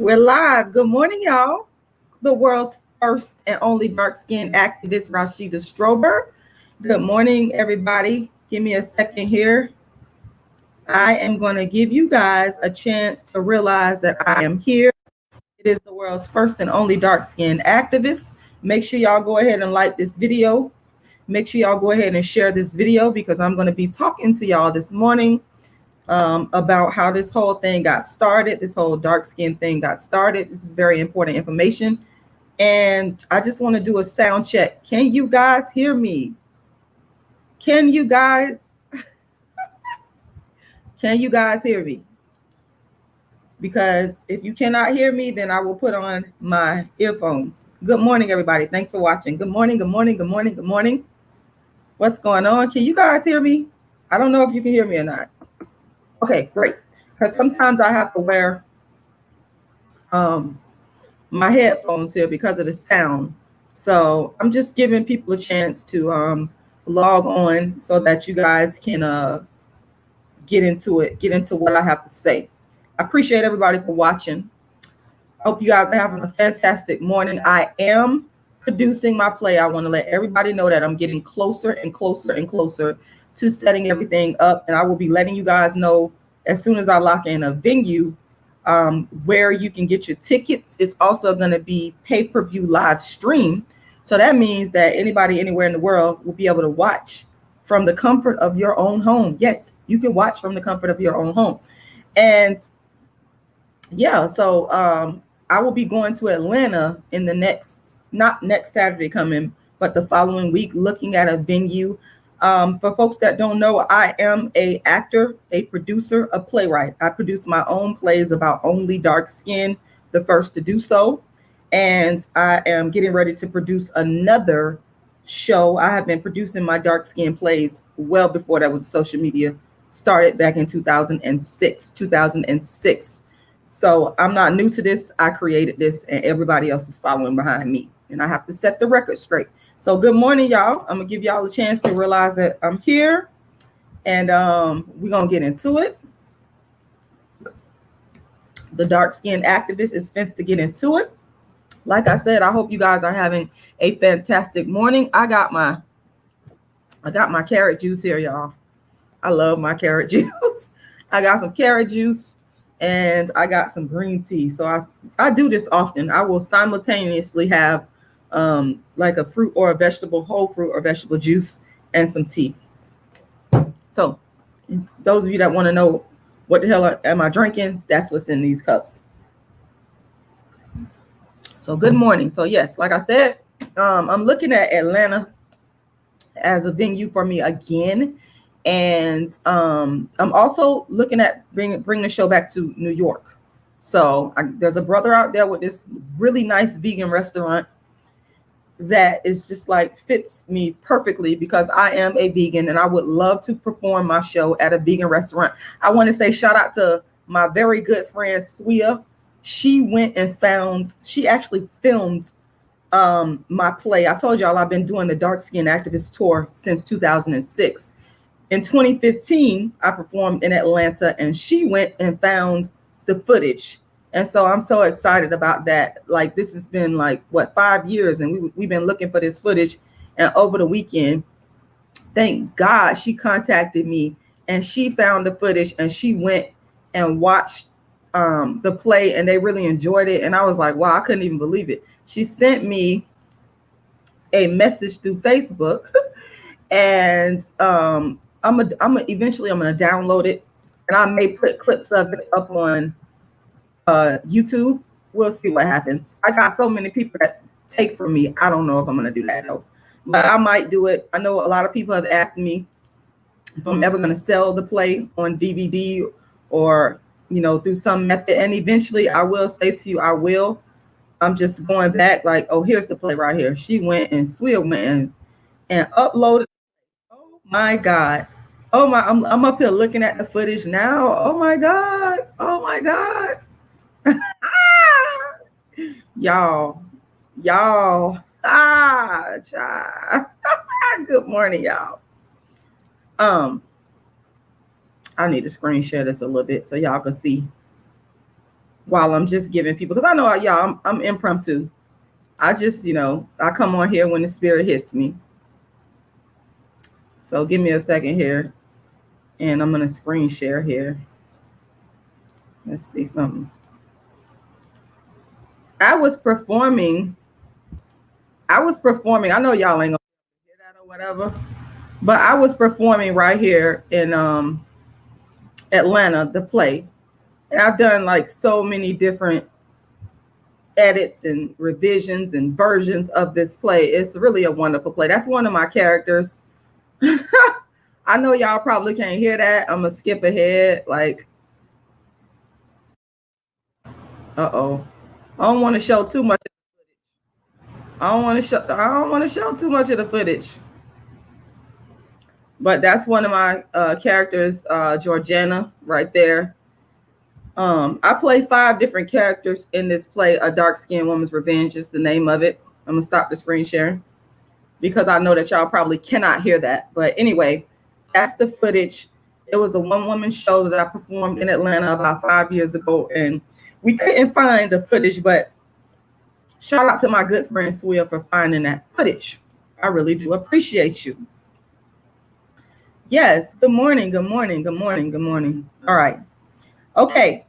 We're live. Good morning, y'all. The world's first and only dark-skinned activist, Rashida Strober. Good morning, everybody. Give me a second here. I am going to give you guys a chance to realize that I am here. It is the world's first and only dark-skinned activist. Make sure y'all go ahead and like this video. Make sure y'all go ahead and share this video because I'm going to be talking to y'all this morning about how this whole thing got started. This whole dark skin thing got started. This is very important information. And I just want to do a sound check. Can you guys hear me? Can you guys hear me? Because if you cannot hear me, then I will put on my earphones. Good morning, everybody. Thanks for watching. Good morning, good morning, good morning, good morning. What's going on? Can you guys hear me? I don't know if you can hear me or not. Okay, great. Because sometimes I have to wear my headphones here because of the sound. So I'm just giving people a chance to log on so that you guys can get into what I have to say. I appreciate everybody for watching. I hope you guys are having a fantastic morning. I am producing my play. I want to let everybody know that I'm getting closer and closer and closer to setting everything up, and I will be letting you guys know as soon as I lock in a venue where you can get your tickets. It's also going to be pay-per-view live stream, so that means that anybody anywhere in the world will be able to watch from the comfort of your own home. Yes, you can watch from the comfort of your own home. And yeah, so I will be going to Atlanta in the not next Saturday coming, but the following week, looking at a venue. For folks that don't know, I am an actor, a producer, a playwright. I produce my own plays about only dark skin, the first to do so. And I am getting ready to produce another show. I have been producing my dark skin plays well before that was social media started back in 2006. So I'm not new to this. I created this and everybody else is following behind me. And I have to set the record straight. So good morning, y'all. I'm going to give y'all a chance to realize that I'm here. And we're going to get into it. The dark-skinned activist is fenced to get into it. Like I said, I hope you guys are having a fantastic morning. I got my carrot juice here, y'all. I love my carrot juice. I got some carrot juice and I got some green tea. So I do this often. I will simultaneously have like a fruit or a vegetable, whole fruit or vegetable juice and some tea. So those of you that want to know what the hell am I drinking, that's what's in these cups. So good morning. So yes, like I said, I'm looking at Atlanta as a venue for me again. And I'm also looking at bring the show back to New York. So there's a brother out there with this really nice vegan restaurant that is just like fits me perfectly because I am a vegan and I would love to perform my show at a vegan restaurant. I want to say shout out to my very good friend Squeal. She actually filmed my play. I told y'all I've been doing the dark skin activist tour since 2006. In 2015, I performed in Atlanta and she went and found the footage. And so I'm so excited about that. Like this has been like, 5 years and we've been looking for this footage. And over the weekend, thank God she contacted me and she found the footage and she went and watched the play and they really enjoyed it. And I was like, wow, I couldn't even believe it. She sent me a message through Facebook and eventually I'm gonna download it and I may put clips of it up on YouTube. We'll see what happens. I got so many people that take from me. I don't know if I'm gonna do that though, but I might do it. I know a lot of people have asked me if I'm ever gonna sell the play on DVD or through some method, and eventually I will say to you I will. I'm just going back like, oh, here's the play right here. She went and Swill went and uploaded. Oh my God. Oh my, I'm up here looking at the footage now. Oh my God. Oh my God. Y'all. Good morning, y'all. I need to screen share this a little bit so y'all can see while I'm just giving people, because I know y'all, I'm impromptu. I just, I come on here when the spirit hits me. So give me a second here, and I'm gonna screen share here. Let's see something. I was performing. I know y'all ain't gonna hear that or whatever, but I was performing right here in Atlanta, the play. And I've done like so many different edits and revisions and versions of this play. It's really a wonderful play. That's one of my characters. I know y'all probably can't hear that. I'm gonna skip ahead. Like, uh-oh. I don't want to show too much of the footage. I don't want to show too much of the footage. But that's one of my characters, Georgiana, right there. I play 5 different characters in this play. A Dark-Skinned Woman's Revenge is the name of it. I'm gonna stop the screen sharing because I know that y'all probably cannot hear that. But anyway, that's the footage. It was a one-woman show that I performed in Atlanta about 5 years ago, and we couldn't find the footage, but shout out to my good friend Squeal for finding that footage. I really do appreciate you. Yes, good morning, good morning, good morning, good morning. All right. Okay.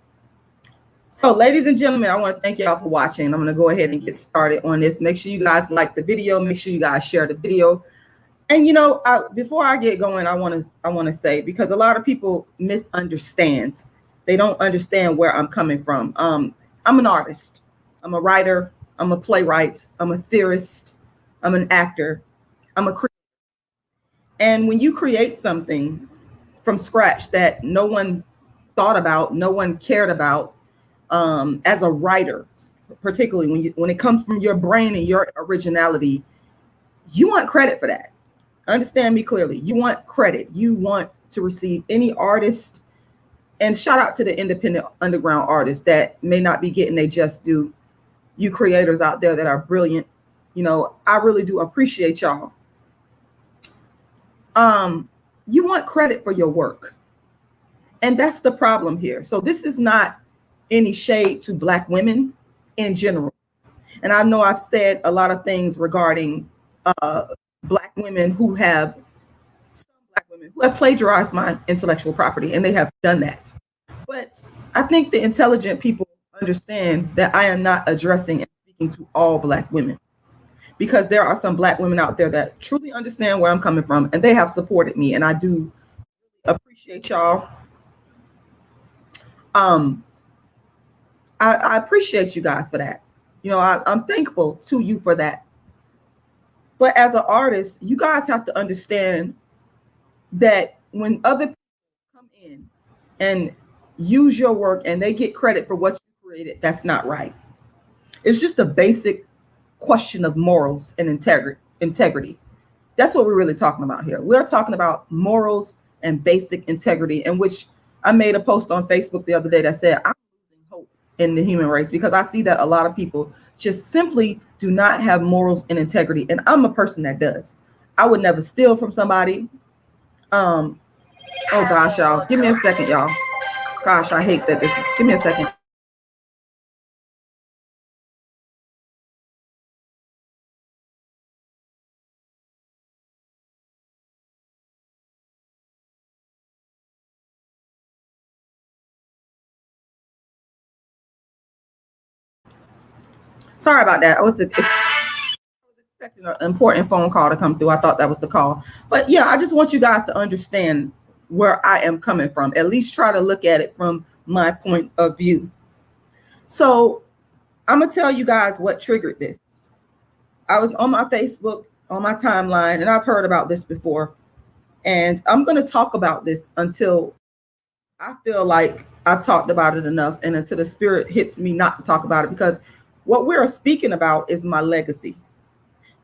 So ladies and gentlemen, I want to thank y'all for watching. I'm going to go ahead and get started on this. Make sure you guys like the video. Make sure you guys share the video. And before I get going, I want to say, because a lot of people misunderstand. They don't understand where I'm coming from. I'm an artist. I'm a writer. I'm a playwright. I'm a theorist. I'm an actor. I'm a creator. And when you create something from scratch that no one thought about, no one cared about, as a writer, particularly when it comes from your brain and your originality, you want credit for that. Understand me clearly. You want credit. You want to receive any artist. And shout out to the independent underground artists that may not be getting their just due. You creators out there that are brilliant. I really do appreciate y'all. You want credit for your work. And that's the problem here. So this is not any shade to Black women in general. And I know I've said a lot of things regarding Black women who have plagiarized my intellectual property, and they have done that. But I think the intelligent people understand that I am not addressing and speaking to all Black women, because there are some Black women out there that truly understand where I'm coming from, and they have supported me, and I do appreciate y'all. I appreciate you guys for that. I'm thankful to you for that. But as an artist, you guys have to understand that when other people come in and use your work and they get credit for what you created, that's not right. It's just a basic question of morals and integrity. That's what we're really talking about here. We're talking about morals and basic integrity, in which I made a post on Facebook the other day that said, I'm losing hope in the human race, because I see that a lot of people just simply do not have morals and integrity. And I'm a person that does. I would never steal from somebody. Oh gosh, y'all, give me a second, y'all. Gosh, I hate that this is, give me a second. Sorry about that. I was expecting an important phone call to come through. I thought that was the call. But yeah, I just want you guys to understand where I am coming from. At least try to look at it from my point of view. So I'm going to tell you guys what triggered this. I was on my Facebook, on my timeline, and I've heard about this before. And I'm going to talk about this until I feel like I've talked about it enough, and until the spirit hits me not to talk about it, because what we're speaking about is my legacy.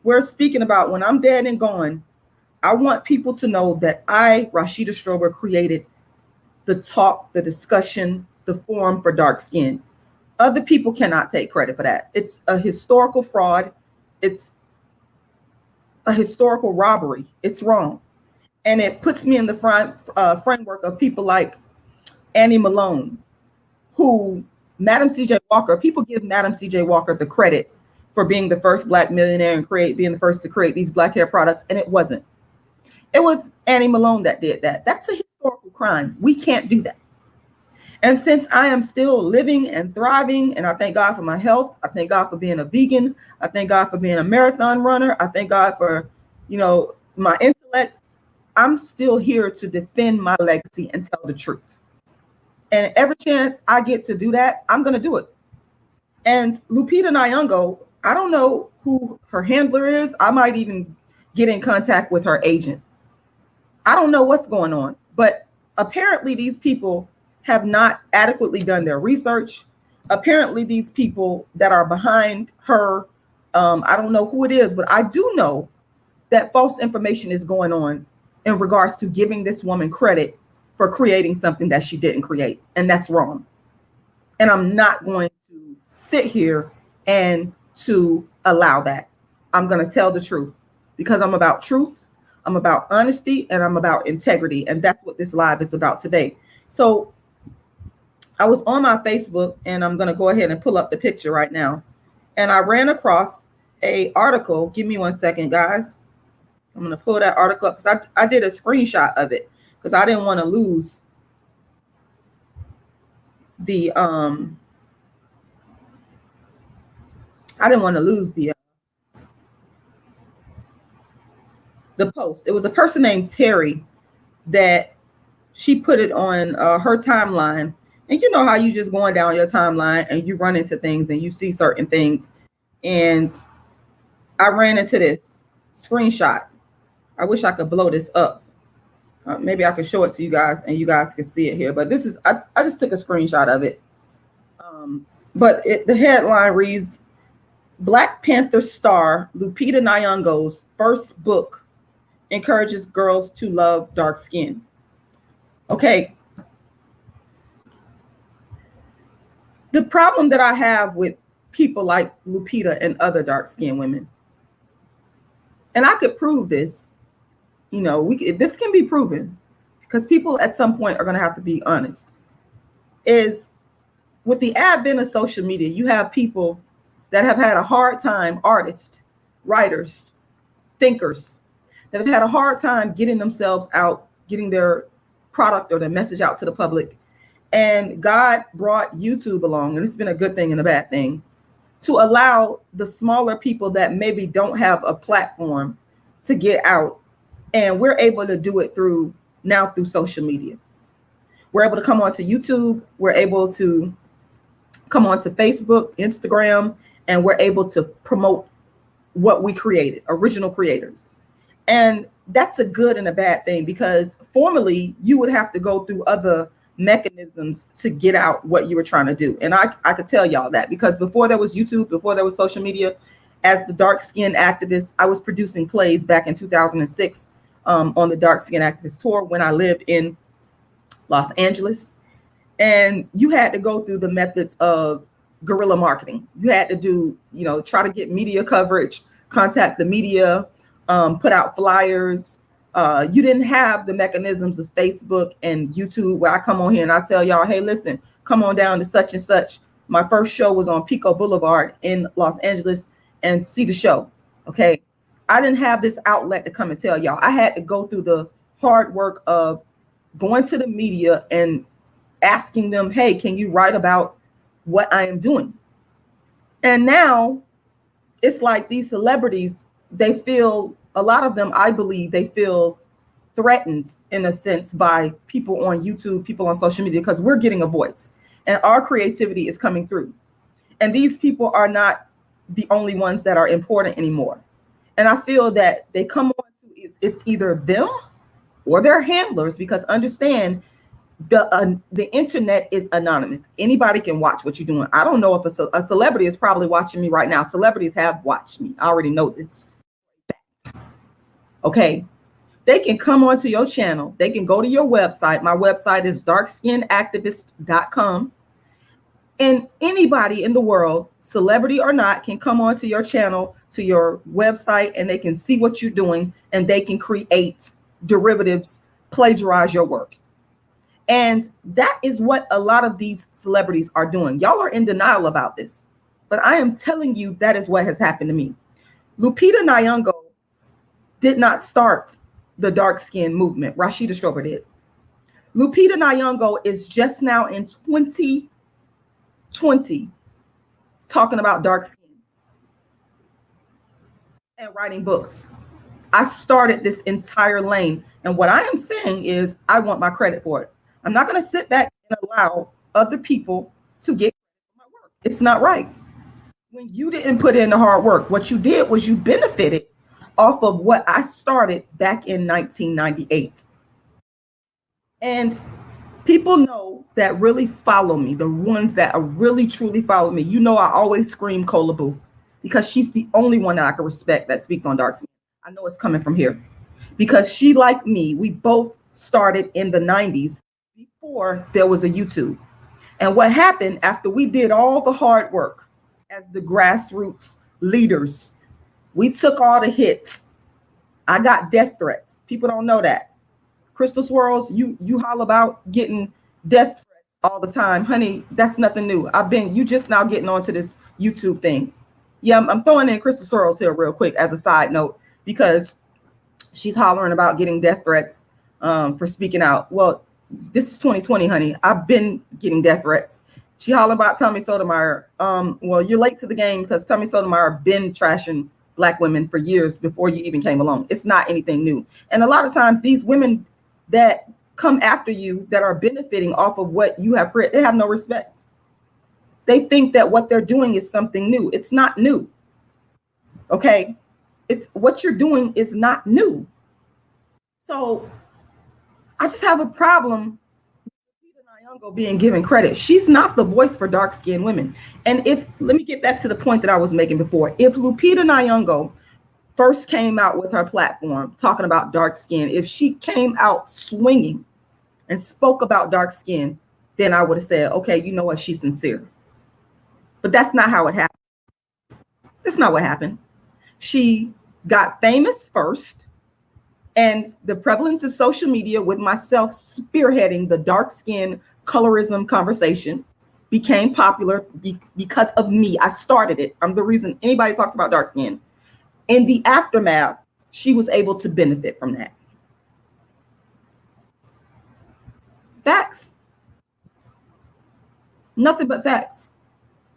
We're speaking about when I'm dead and gone. I want people to know that I, Rashida Strober, created the talk, the discussion, the forum for dark skin. Other people cannot take credit for that. It's a historical fraud. It's a historical robbery. It's wrong. And it puts me in the framework of people like Annie Malone, who Madam C.J. Walker, people give Madam C.J. Walker the credit for being the first Black millionaire and being the first to create these Black hair products, and it wasn't. It was Annie Malone that did that. That's a historical crime. We can't do that. And since I am still living and thriving, and I thank God for my health, I thank God for being a vegan, I thank God for being a marathon runner, I thank God for, you know, my intellect, I'm still here to defend my legacy and tell the truth. And every chance I get to do that, I'm going to do it. And Lupita Nyango, I don't know who her handler is. I might even get in contact with her agent. I don't know what's going on, but apparently these people have not adequately done their research. Apparently these people that are behind her, I don't know who it is, but I do know that false information is going on in regards to giving this woman credit for creating something that she didn't create. And that's wrong. And I'm not going to sit here and to allow that. I'm going to tell the truth because I'm about truth. I'm about honesty and I'm about integrity. And that's what this live is about today. So I was on my Facebook and I'm going to go ahead and pull up the picture right now. And I ran across a article. Give me 1 second, guys. I'm going to pull that article up because I did a screenshot of it because I didn't want to lose the the post. It was a person named Terry that she put it on her timeline. And you know how you just going down your timeline and you run into things and you see certain things. And I ran into this screenshot. I wish I could blow this up. Maybe I could show it to you guys and you guys can see it here. But this is, I just took a screenshot of it. But the headline reads, Black Panther star Lupita Nyong'o's first book encourages girls to love dark skin. Okay. The problem that I have with people like Lupita and other dark skinned women, and I could prove this, you know, this can be proven because people at some point are going to have to be honest, is with the advent of social media, you have people that have had a hard time, artists, writers, thinkers, that have had a hard time getting themselves out, getting their product or their message out to the public. And God brought YouTube along, and it's been a good thing and a bad thing, to allow the smaller people that maybe don't have a platform to get out. And we're able to do it through social media. We're able to come onto YouTube. We're able to come onto Facebook, Instagram, and we're able to promote what we created, original creators. And that's a good and a bad thing because formerly you would have to go through other mechanisms to get out what you were trying to do. And I could tell y'all that because before there was YouTube, before there was social media, as the dark skin activist, I was producing plays back in 2006 on the dark skin activist tour when I lived in Los Angeles. And you had to go through the methods of guerrilla marketing. You had to do, you know, try to get media coverage, contact the media, put out flyers. You didn't have the mechanisms of Facebook and YouTube where I come on here and I tell y'all, hey, listen, come on down to such and such. My first show was on Pico Boulevard in Los Angeles and see the show. Okay. I didn't have this outlet to come and tell y'all. I had to go through the hard work of going to the media and asking them, hey, can you write about what I am doing? And now it's like these celebrities, they feel, a lot of them, I believe, they feel threatened in a sense by people on YouTube, people on social media, because we're getting a voice and our creativity is coming through. And these people are not the only ones that are important anymore. And I feel that they come on to, it's either them or their handlers, because understand the internet is anonymous. Anybody can watch what you're doing. I don't know if a celebrity is probably watching me right now. Celebrities have watched me. I already know this. Okay. They can come onto your channel. They can go to your website. My website is darkskinactivist.com. And anybody in the world, celebrity or not, can come onto your channel, to your website, and they can see what you're doing, and they can create derivatives, plagiarize your work. And that is what a lot of these celebrities are doing. Y'all are in denial about this, but I am telling you that is what has happened to me. Lupita Nyong'o did not start the dark skin movement. Rashida Strober did. Lupita Nyong'o is just now in 2020 talking about dark skin and writing books. I started this entire lane. And what I am saying is I want my credit for it. I'm not going to sit back and allow other people to get my work. It's not right. When you didn't put in the hard work, what you did was you benefited off of what I started back in 1998. And people know that really follow me, the ones that are really truly follow me. You know, I always scream Cola Booth because she's the only one that I can respect that speaks on dark skin. I know it's coming from here because she, like me, we both started in the 90s before there was a YouTube. And what happened after we did all the hard work as the grassroots leaders, we took all the hits. I got death threats. People don't know that. Crystal Swirls, you holler about getting death threats all the time. Honey, that's nothing new. You just now getting onto this YouTube thing. Yeah, I'm throwing in Crystal Swirls here real quick as a side note because she's hollering about getting death threats for speaking out. Well, this is 2020, honey. I've been getting death threats. She hollering about Tommy Sotomayor. Well, you're late to the game because Tommy Sotomayor been trashing Black women for years before you even came along. It's not anything new. And a lot of times these women that come after you that are benefiting off of what you have created, they have no respect. They think that what they're doing is something new. It's not new. Okay? It's what you're doing is not new. So I just have a problem with Lupita Nyong'o being given credit. She's not the voice for dark-skinned women. And let me get back to the point that I was making before. If Lupita Nyong'o first came out with her platform talking about dark skin, if she came out swinging and spoke about dark skin, then I would have said, okay, you know what, she's sincere. But that's not how it happened. That's not what happened. She got famous first, and the prevalence of social media with myself spearheading the dark skin colorism conversation became popular because of me. I started it. I'm the reason anybody talks about dark skin. In the aftermath, she was able to benefit from that. Facts. Nothing but facts.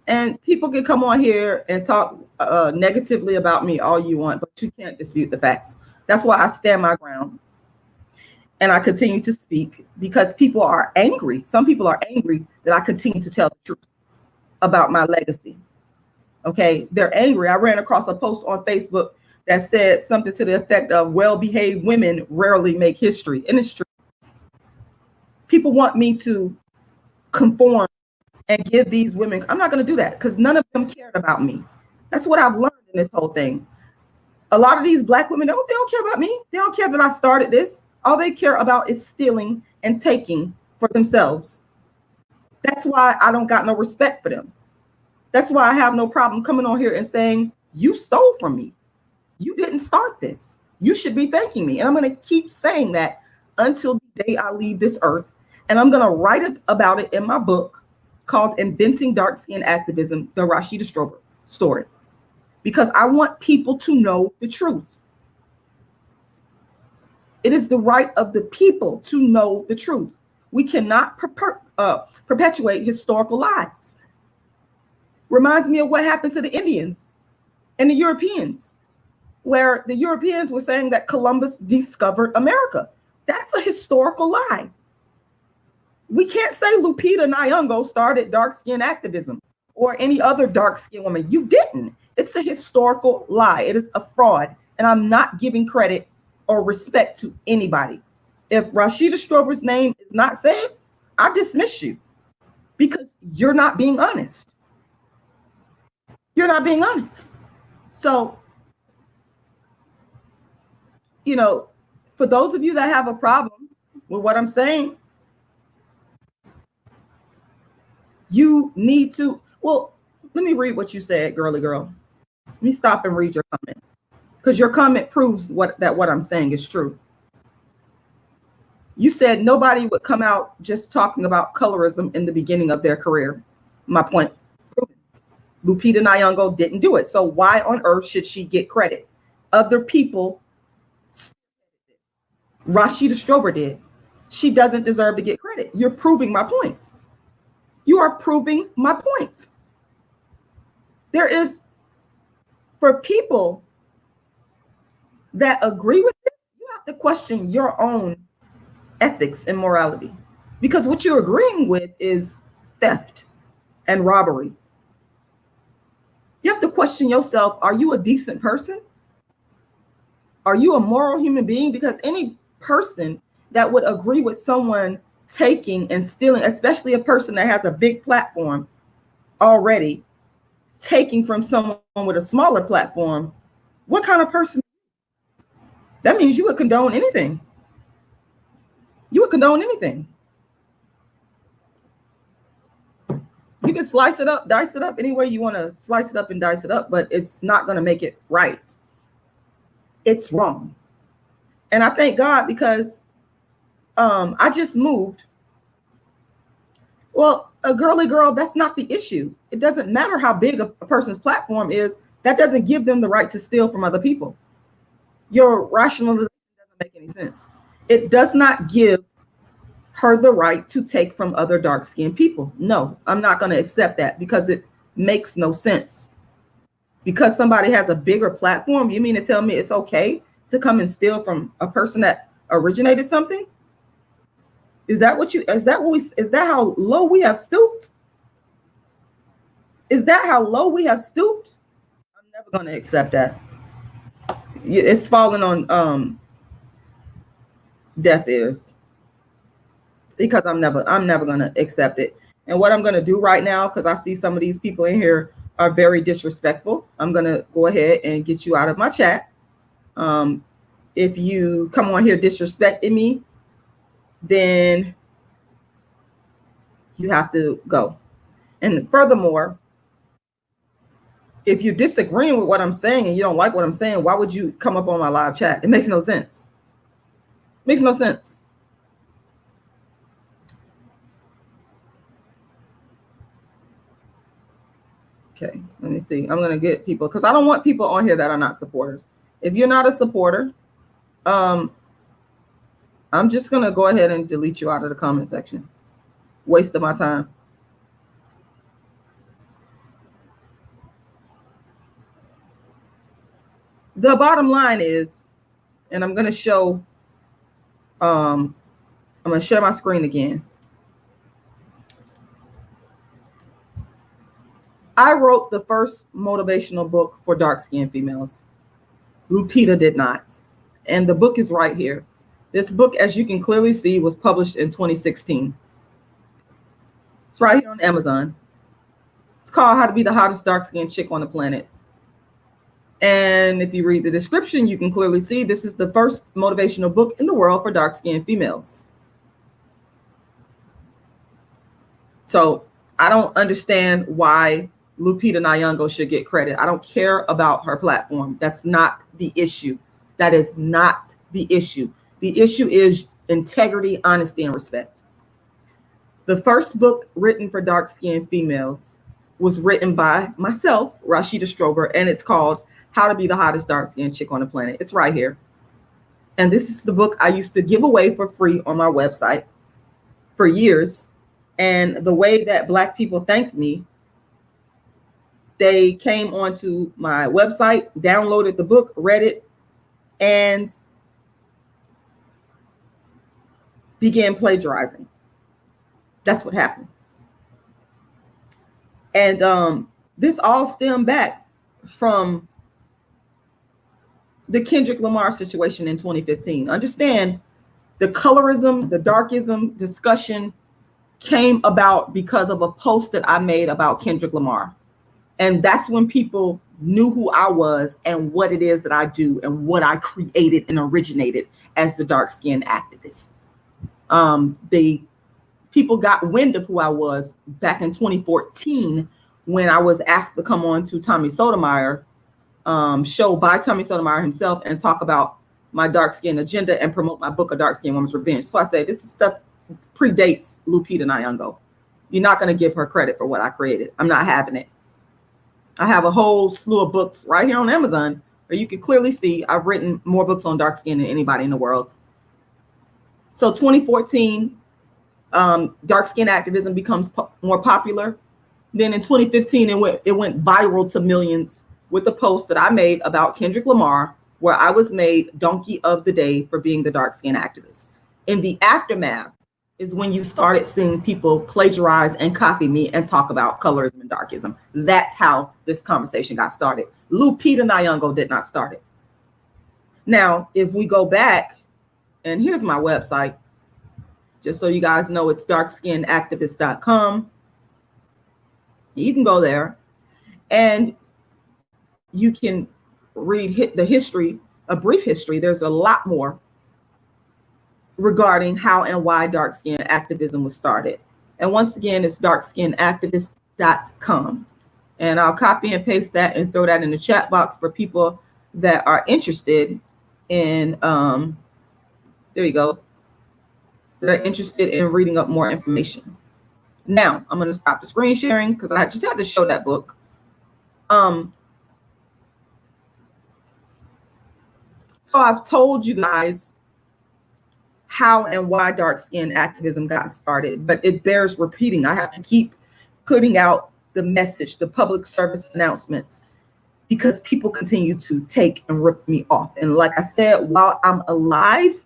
And people can come on here and talk negatively about me all you want, but you can't dispute the facts. That's why I stand my ground. And I continue to speak because people are angry. Some people are angry that I continue to tell the truth about my legacy. Okay, they're angry. I ran across a post on Facebook that said something to the effect of well-behaved women rarely make history. And it's true. People want me to conform and give these women, I'm not going to do that because none of them cared about me. That's what I've learned in this whole thing. A lot of these Black women, they don't care about me. They don't care that I started this. All they care about is stealing and taking for themselves. That's why I don't got no respect for them. That's why I have no problem coming on here and saying, you stole from me. You didn't start this. You should be thanking me. And I'm going to keep saying that until the day I leave this earth. And I'm going to write about it in my book called Inventing Dark Skin Activism, the Rashida Strober story. Because I want people to know the truth. It is the right of the people to know the truth. We cannot perpetuate historical lies. Reminds me of what happened to the Indians and the Europeans, where the Europeans were saying that Columbus discovered America. That's a historical lie. We can't say Lupita Nyong'o started dark skin activism or any other dark skin woman. You didn't. It's a historical lie. It is a fraud. And I'm not giving credit or respect to anybody. If Rashida Strober's name is not said, I dismiss you because you're not being honest. You're not being honest. So, you know, for those of you that have a problem with what I'm saying, you need to, well, let me read what you said, girly girl. Let me stop and read your comment because your comment proves that what I'm saying is true. You said nobody would come out just talking about colorism in the beginning of their career. My point proven. Lupita Nyong'o didn't do it. So why on earth should she get credit? Other people, Rashida Strober did. She doesn't deserve to get credit. You're proving my point. You are proving my point. There is, for people that agree with this, you have to question your own ethics and morality, because what you're agreeing with is theft and robbery. You have to question yourself. Are you a decent person? Are you a moral human being? Because any person that would agree with someone taking and stealing, especially a person that has a big platform already, taking from someone with a smaller platform, what kind of person? That means you would condone anything. You would condone anything. You can slice it up, dice it up any way you want to slice it up and dice it up, but it's not going to make it right. It's wrong. And I thank God, because I just moved. Well, a girly girl, that's not the issue. It doesn't matter how big a person's platform is. That doesn't give them the right to steal from other people. Your rationalization doesn't make any sense. It does not give her the right to take from other dark-skinned people. No, I'm not going to accept that, because it makes no sense. Because somebody has a bigger platform, you mean to tell me it's okay to come and steal from a person that originated something? Is that how low we have stooped? Is that how low we have stooped? I'm never going to accept that. It's falling on deaf ears, because I'm never going to accept it. And what I'm going to do right now, because I see some of these people in here are very disrespectful, I'm going to go ahead and get you out of my chat. If you come on here disrespecting me, then you have to go. And furthermore, if you're disagreeing with what I'm saying and you don't like what I'm saying, why would you come up on my live chat? It makes no sense. It makes no sense. Okay, let me see. I'm going to get people, because I don't want people on here that are not supporters. If you're not a supporter, I'm just going to go ahead and delete you out of the comment section. Waste of my time. The bottom line is, and I'm going to show, I'm going to share my screen again. I wrote the first motivational book for dark-skinned females. Lupita did not. And the book is right here. This book, as you can clearly see, was published in 2016. It's right here on Amazon. It's called How to Be the Hottest Dark-Skinned Chick on the Planet. And if you read the description, you can clearly see this is the first motivational book in the world for dark-skinned females. So I don't understand why Lupita Nyong'o should get credit. I don't care about her platform. That's not the issue. That is not the issue. The issue is integrity, honesty, and respect. The first book written for dark-skinned females was written by myself, Rashida Strober, and it's called How to Be the Hottest Dark-Skinned Chick on the Planet. It's right here. And this is the book I used to give away for free on my website for years. And the way that Black people thanked me, they came onto my website, downloaded the book, read it, and began plagiarizing. That's what happened. And this all stemmed back from the Kendrick Lamar situation in 2015. Understand, the colorism, the darkism discussion came about because of a post that I made about Kendrick Lamar. And that's when people knew who I was and what it is that I do and what I created and originated as the dark-skinned activist. The people got wind of who I was back in 2014 when I was asked to come on to Tommy Sotomayor show by Tommy Sotomayor himself and talk about my dark skin agenda and promote my book, A Dark Skinned Woman's Revenge. So I said, this is stuff predates Lupita Nyango. You're not going to give her credit for what I created. I'm not having it. I have a whole slew of books right here on Amazon where you can clearly see I've written more books on dark skin than anybody in the world. So 2014, dark skin activism becomes more popular. Then in 2015, it went viral to millions with a post that I made about Kendrick Lamar, where I was made Donkey of the Day for being the dark skin activist. In the aftermath is when you started seeing people plagiarize and copy me and talk about colorism and darkism. That's how this conversation got started. Lupita Nyango did not start it. Now, if we go back, and here's my website, just so you guys know, it's darkskinactivist.com. You can go there and you can read the history, a brief history. There's a lot more regarding how and why dark skin activism was started. And once again, it's darkskinactivist.com. And I'll copy and paste that and throw that in the chat box for people that are interested in, there you go, that are interested in reading up more information. Now, I'm going to stop the screen sharing because I just had to show that book. So I've told you guys how and why dark skin activism got started, but it bears repeating. I have to keep putting out the message, the public service announcements, because people continue to take and rip me off. And like I said, while I'm alive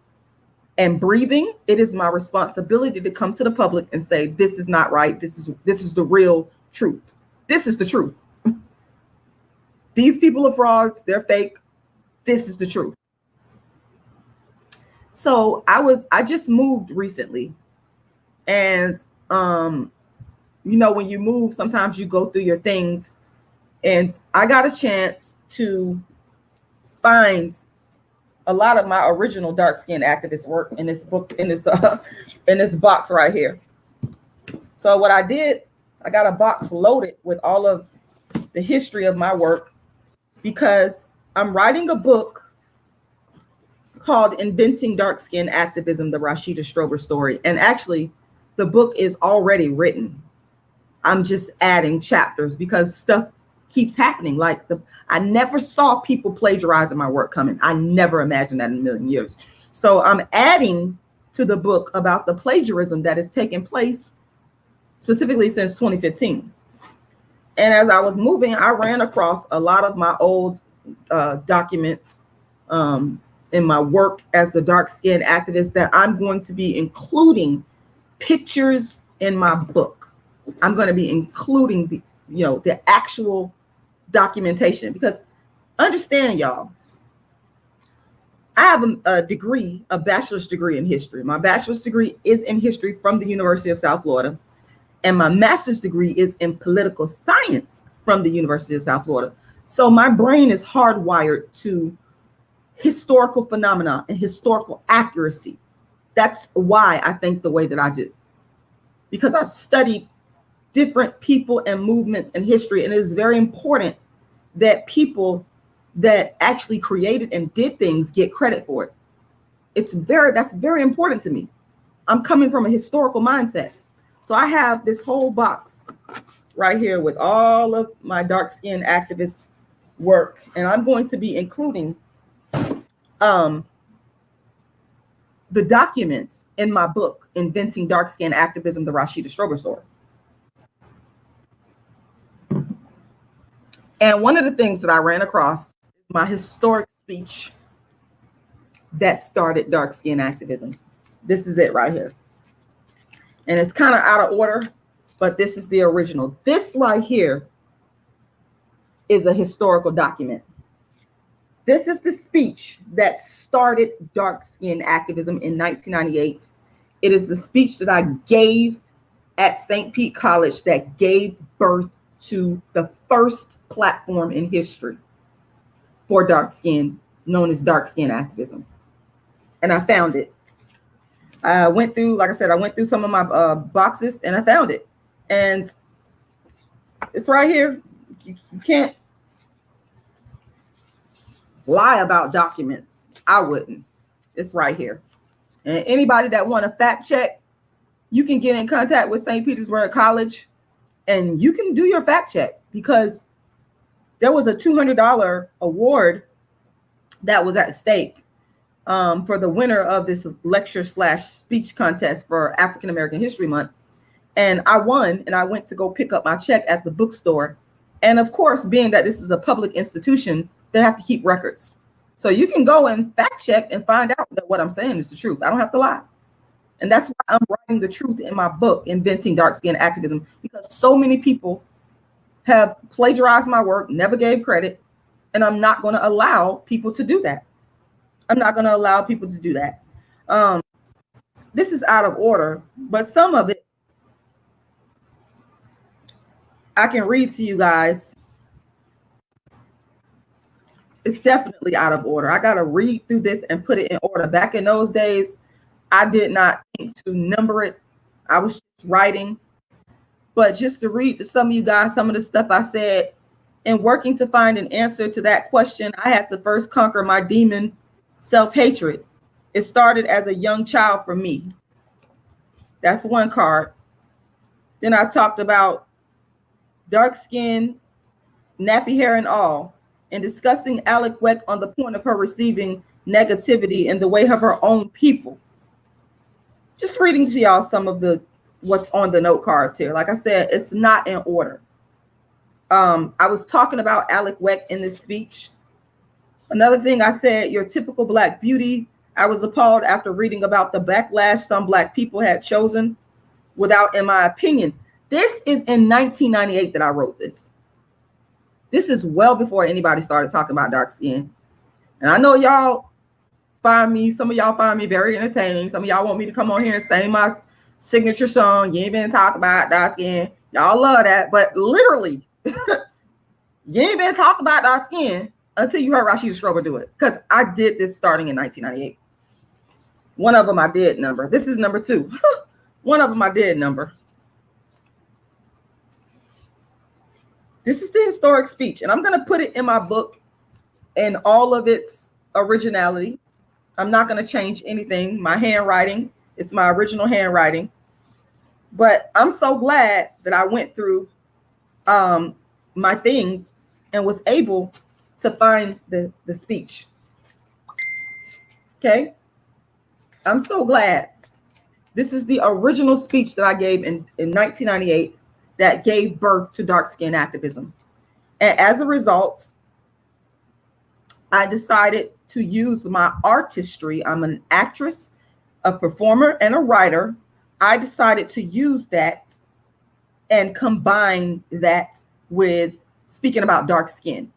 and breathing, it is my responsibility to come to the public and say, this is not right. This is the real truth. This is the truth. These people are frauds. They're fake. This is the truth. So I just moved recently, and you know, when you move, sometimes you go through your things, and I got a chance to find a lot of my original dark skin activist work in this book, in this box right here. So what I did, I got a box loaded with all of the history of my work, because I'm writing a book called Inventing Dark Skin Activism, the Rashida Strober Story. And actually, the book is already written. I'm just adding chapters because stuff keeps happening. Like I never saw people plagiarizing my work coming. I never imagined that in a million years. So I'm adding to the book about the plagiarism that has taken place specifically since 2015. And as I was moving, I ran across a lot of my old documents in my work as a dark skin activist that I'm going to be including pictures in my book. I'm going to be including the actual documentation, because understand, y'all, I have a degree, a bachelor's degree in history. My bachelor's degree is in history from the University of South Florida, and my master's degree is in political science from the University of South Florida. So my brain is hardwired to historical phenomena and historical accuracy. That's why I think the way that I do, because I've studied different people and movements in history, and it is very important that people that actually created and did things get credit for it. That's very important to me. I'm coming from a historical mindset. So I have this whole box right here with all of my dark skin activist work, and I'm going to be including the documents in my book, Inventing Dark Skin Activism, the Rashida Strober Story. And one of the things that I ran across is my historic speech that started dark skin activism. This is it right here. And it's kind of out of order, but this is the original. This right here is a historical document. This is the speech that started dark skin activism in 1998. It is the speech that I gave at St. Pete College that gave birth to the first platform in history for dark skin, known as dark skin activism. And I found it. I went through, like I said, I went through some of my boxes and I found it. And it's right here. You can't. lie about documents. I wouldn't. It's right here. And anybody that want to fact check, you can get in contact with St. Petersburg College and you can do your fact check, because there was a $200 award that was at stake for the winner of this lecture/speech contest for African American History Month. And I won, and I went to go pick up my check at the bookstore. And of course, being that this is a public institution, they have to keep records. So you can go and fact check and find out that what I'm saying is the truth. I don't have to lie. And that's why I'm writing the truth in my book, Inventing Dark Skin Activism, because so many people have plagiarized my work, never gave credit, and I'm not going to allow people to do that. I'm not going to allow people to do that. This is out of order, but some of it I can read to you guys. It's definitely out of order. I got to read through this and put it in order. Back in those days, I did not think to number it. I was just writing. But just to read to some of you guys, some of the stuff I said, in working to find an answer to that question, I had to first conquer my demon self-hatred. It started as a young child for me. That's one card. Then I talked about dark skin, nappy hair and all, and discussing Alec Weck on the point of her receiving negativity in the way of her own people. Just reading to y'all some of the what's on the note cards here. Like I said, it's not in order. I was talking about Alec Weck in this speech. Another thing I said, your typical Black beauty. I was appalled after reading about the backlash some Black people had chosen without, in my opinion. This is in 1998 that I wrote this. This is well before anybody started talking about dark skin. And I know y'all find me, some of y'all find me very entertaining. Some of y'all want me to come on here and sing my signature song. You ain't been talking about dark skin. Y'all love that. But literally, you ain't been talking about dark skin until you heard Rashida Strober do it. Because I did this starting in 1998. One of them I did number. This is number 2. One of them I did number. This is the historic speech, and I'm going to put it in my book in all of its originality. I'm not going to change anything. My handwriting, it's my original handwriting. But I'm so glad that I went through my things and was able to find the speech. Okay? I'm so glad. This is the original speech that I gave in 1998 that gave birth to dark skin activism. And as a result, I decided to use my artistry. I'm an actress, a performer, and a writer. I decided to use that and combine that with speaking about dark skin.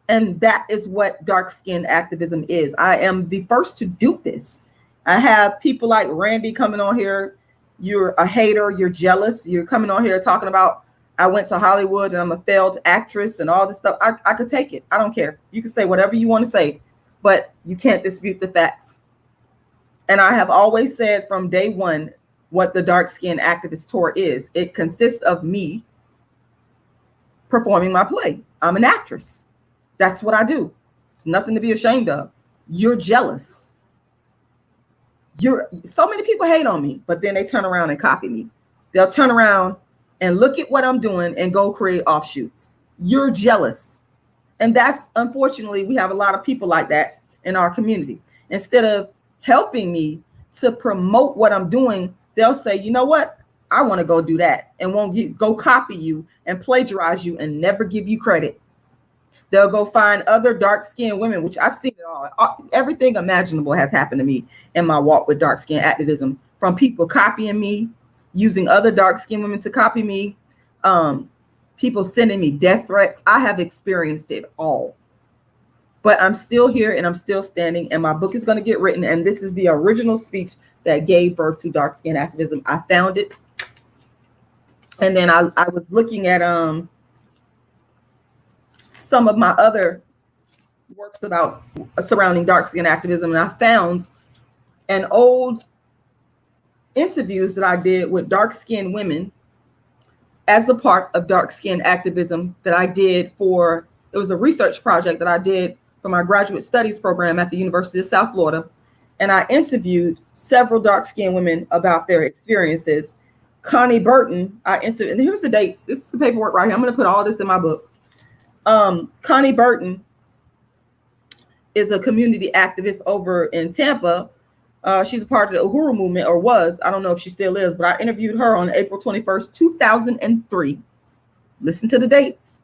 And that is what dark skin activism is. I am the first to do this. I have people like Randy coming on here. You're a hater, you're jealous, you're coming on here talking about I went to Hollywood and I'm a failed actress and all this stuff. I could take it. I don't care. You can say whatever you want to say, but you can't dispute the facts. And I have always said from day one what the Dark Skin Activist Tour is. It consists of me performing my play. I'm an actress. That's what I do. It's nothing to be ashamed of. You're jealous. So many people hate on me, but then they turn around and copy me. They'll turn around and look at what I'm doing and go create offshoots. You're jealous. And that's, unfortunately, we have a lot of people like that in our community. Instead of helping me to promote what I'm doing, they'll say, you know what? I want to go do that, and won't go copy you and plagiarize you and never give you credit. They'll go find other dark-skinned women, which I've seen it all. Everything imaginable has happened to me in my walk with dark-skinned activism, from people copying me, using other dark-skinned women to copy me, people sending me death threats. I have experienced it all. But I'm still here and I'm still standing, and my book is going to get written. And this is the original speech that gave birth to dark-skinned activism. I found it. And then I was looking at some of my other works about surrounding dark skin activism, and I found an old interviews that I did with dark skinned women as a part of dark skin activism that I did for, it was a research project that I did for my graduate studies program at the University of South Florida. And I interviewed several dark-skinned women about their experiences. Connie Burton, I interviewed, and here's the dates. This is the paperwork right here. I'm going to put all this in my book. Connie Burton is a community activist over in Tampa. She's a part of the Uhuru movement, or was. I don't know if she still is, but I interviewed her on April 21st, 2003. Listen to the dates.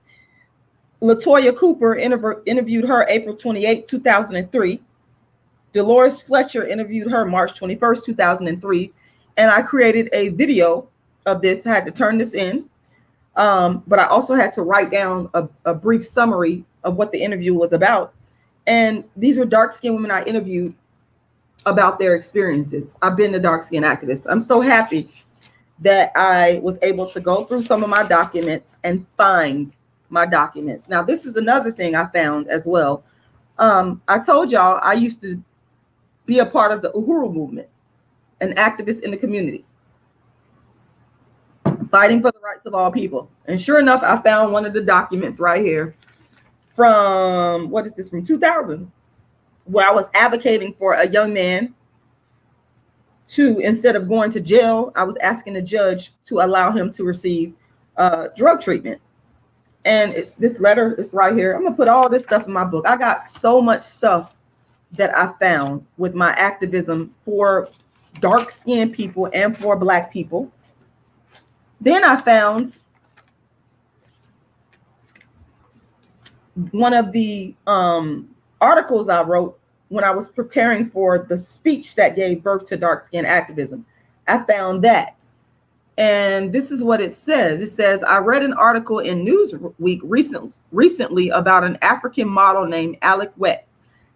Latoya Cooper interviewed her April 28, 2003. Dolores Fletcher interviewed her March 21st, 2003. And I created a video of this. I had to turn this in. But I also had to write down a brief summary of what the interview was about. And these were dark-skinned women I interviewed about their experiences. I've been a dark-skinned activist. I'm so happy that I was able to go through some of my documents and find my documents. Now, this is another thing I found as well. I told y'all I used to be a part of the Uhuru movement, an activist in the community, fighting for the rights of all people. And sure enough, I found one of the documents right here from, what is this, from 2000, where I was advocating for a young man to, instead of going to jail, I was asking the judge to allow him to receive drug treatment. And this letter is right here. I'm gonna put all this stuff in my book. I got so much stuff that I found with my activism for dark-skinned people and for Black people. Then I found one of the articles I wrote when I was preparing for the speech that gave birth to dark-skinned activism. I found that. And this is what it says. It says, I read an article in Newsweek recently about an African model named Alec Wet.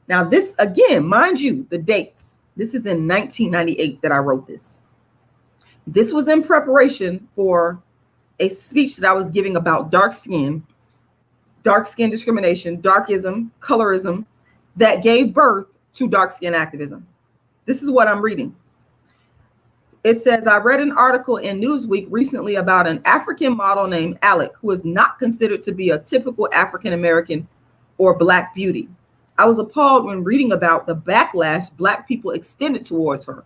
Now this, again, mind you, the dates. This is in 1998 that I wrote this. This was in preparation for a speech that I was giving about dark skin discrimination, darkism, colorism, that gave birth to dark skin activism. This is what I'm reading. It says, I read an article in Newsweek recently about an African model named Alec, who is not considered to be a typical African-American or Black beauty. I was appalled when reading about the backlash Black people extended towards her.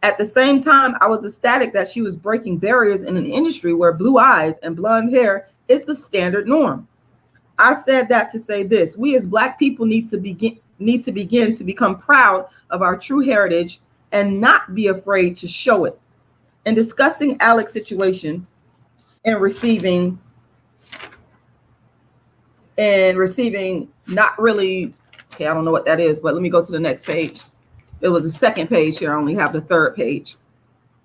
At the same time, I was ecstatic that she was breaking barriers in an industry where blue eyes and blonde hair is the standard norm. I said that to say this: we as Black people need to begin to become proud of our true heritage and not be afraid to show it. In discussing Alec's situation and receiving not really, okay, I don't know what that is, but let me go to the next page. It was the second page here. I only have the third page.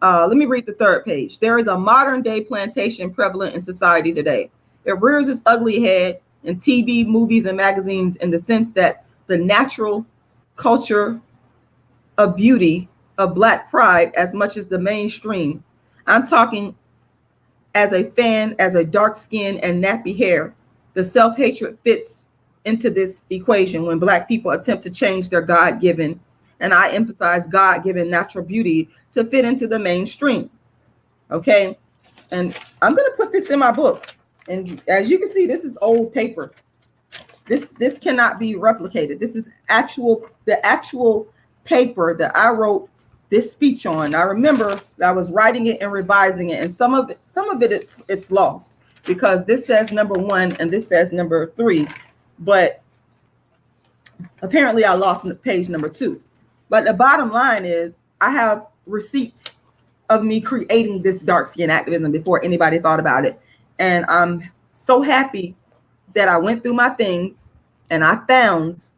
Let me read the third page. There is a modern day plantation prevalent in society today. It rears its ugly head in TV, movies, and magazines in the sense that the natural culture of beauty of Black pride as much as the mainstream. I'm talking as a fan, as a dark skin and nappy hair. The self-hatred fits into this equation when Black people attempt to change their God-given, and I emphasize God-given natural beauty, to fit into the mainstream. Okay, and I'm going to put this in my book. And as you can see, this is old paper. This cannot be replicated. This is the actual paper that I wrote this speech on. I remember that I was writing it and revising it, and some of it it's lost because this says number 1 and this says number 3, but apparently I lost page number 2. But the bottom line is I have receipts of me creating this dark skin activism before anybody thought about it, and I'm so happy that I went through my things and I found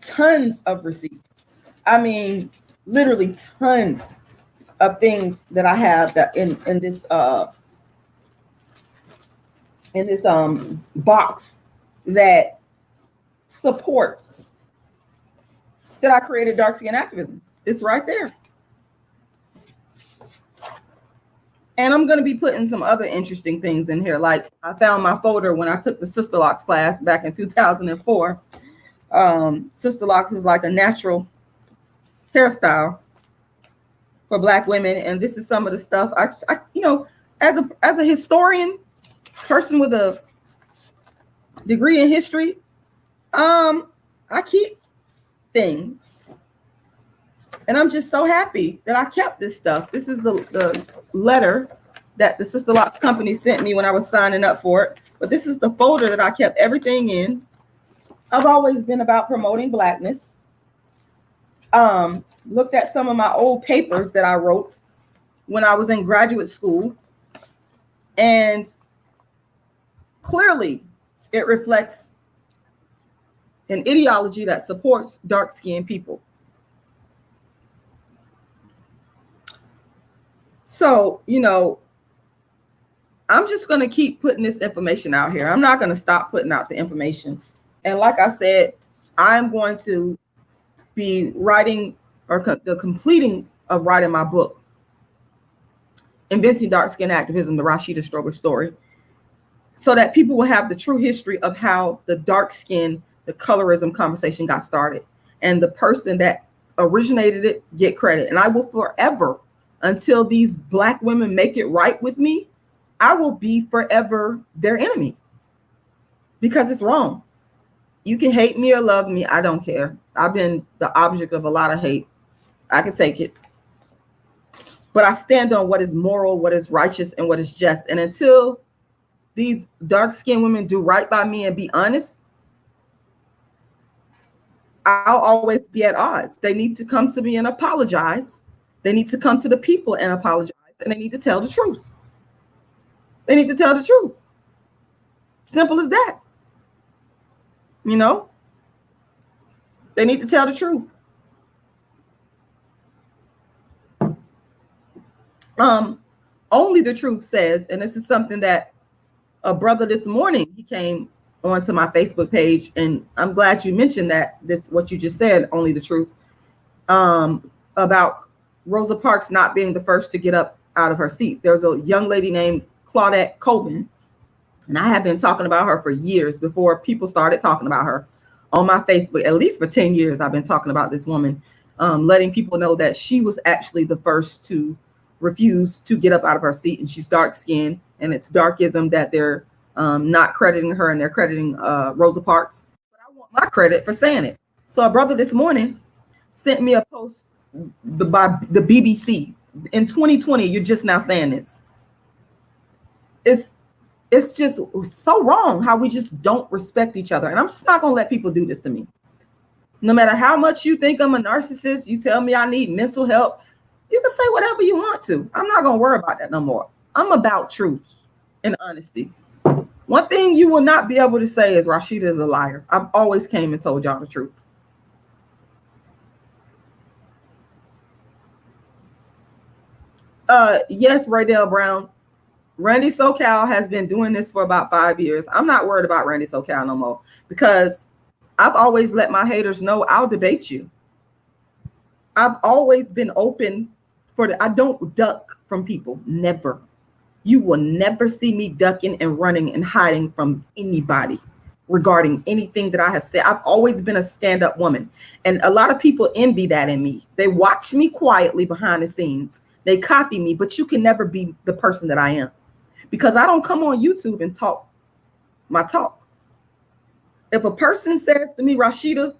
tons of receipts. I mean, literally tons of things that I have that in this box that supports that I created dark skin activism. It's right there. And I'm going to be putting some other interesting things in here. Like I found my folder when I took the Sister Locs class back in 2004. Sister Locs is like a natural hairstyle for Black women. And this is some of the stuff I you know, as a historian, person with a degree in history, I keep things. And I'm just so happy that I kept this stuff. This is the letter that the Sister Locs company sent me when I was signing up for it. But this is the folder that I kept everything in. I've always been about promoting Blackness. Looked at some of my old papers that I wrote when I was in graduate school. And clearly it reflects an ideology that supports dark-skinned people. So, you know, I'm just going to keep putting this information out here. I'm not going to stop putting out the information. And like I said, I'm going to be writing the completing of writing my book, Inventing Dark Skin Activism, the Rashida Strober story, so that people will have the true history of how the dark skin, the colorism conversation got started, and the person that originated it get credit. And I will forever, until these Black women make it right with me, I will be forever their enemy, because it's wrong. You can hate me or love me. I don't care. I've been the object of a lot of hate. I can take it. But I stand on what is moral, what is righteous, and what is just. And until these dark-skinned women do right by me and be honest, I'll always be at odds. They need to come to me and apologize. They need to come to the people and apologize. And they need to tell the truth. They need to tell the truth. Simple as that. You know? They need to tell the truth. Only the truth says, and this is something that a brother this morning, he came onto my Facebook page, and I'm glad you mentioned that, this, what you just said, only the truth, about Rosa Parks not being the first to get up out of her seat. There's a young lady named Claudette Colvin, and I have been talking about her for years before people started talking about her on my Facebook. At least for 10 years, I've been talking about this woman, letting people know that she was actually the first to refuse to get up out of her seat, and she's dark-skinned, and it's darkism that they're not crediting her, and they're crediting Rosa Parks. But I want my credit for saying it. So a brother this morning sent me a post by the BBC. In 2020, you're just now saying this. It's just so wrong how we just don't respect each other. And I'm just not going to let people do this to me. No matter how much you think I'm a narcissist, you tell me I need mental help, you can say whatever you want to. I'm not going to worry about that no more. I'm about truth and honesty. One thing you will not be able to say is Rashida is a liar. I've always came and told y'all the truth. Yes, Raydell Brown. Randy SoCal has been doing this for about 5 years. I'm not worried about Randy SoCal no more, because I've always let my haters know I'll debate you. I've always been open for I don't duck from people. Never. You will never see me ducking and running and hiding from anybody regarding anything that I have said. I've always been a stand-up woman. And a lot of people envy that in me. They watch me quietly behind the scenes. They copy me, but you can never be the person that I am, because I don't come on YouTube and talk my talk. If a person says to me, Rashida,